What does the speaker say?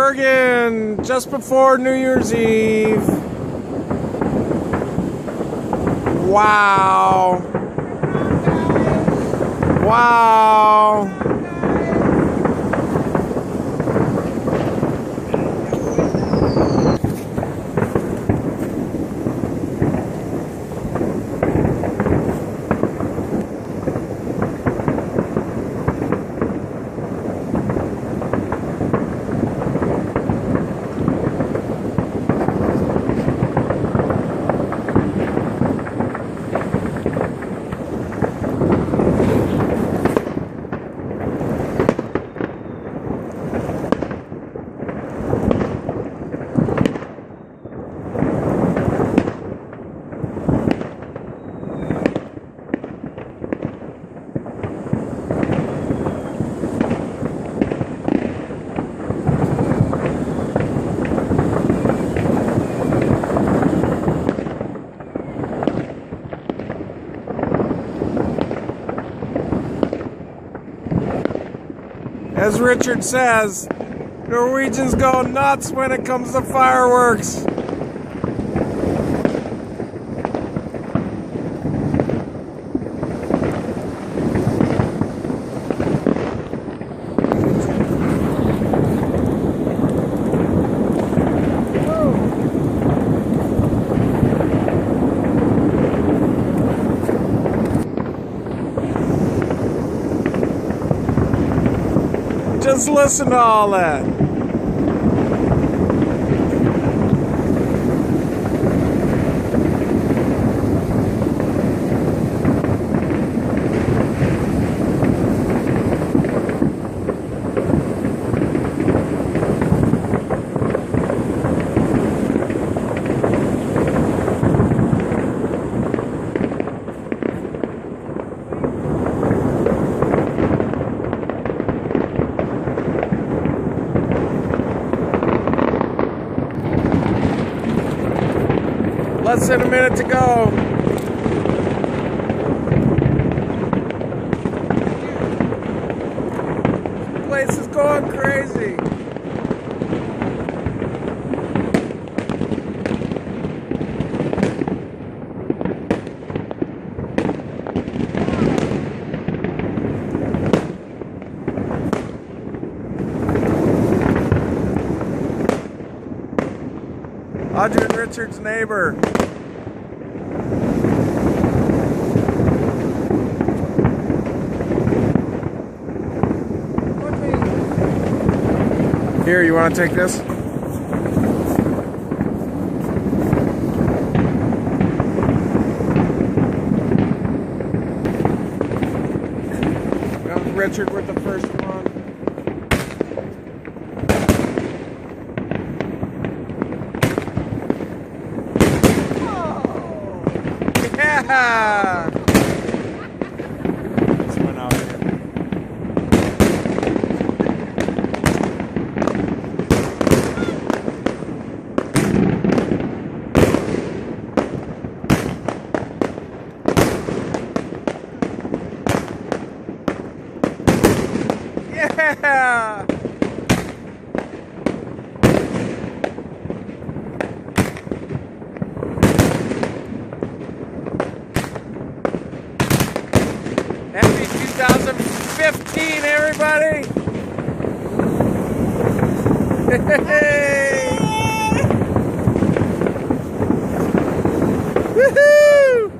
Bergen just before New Year's Eve. Wow. Wow. As Richard says, Norwegians go nuts when it comes to fireworks. Just listen to all that. Less than a minute to go. The place is going crazy. Audrey and Richard's neighbor. Here, you want to take this? Richard with the first one. Oh. Yeah! This one out here. Yeah! Happy 2015, everybody! Hey! Woohoo!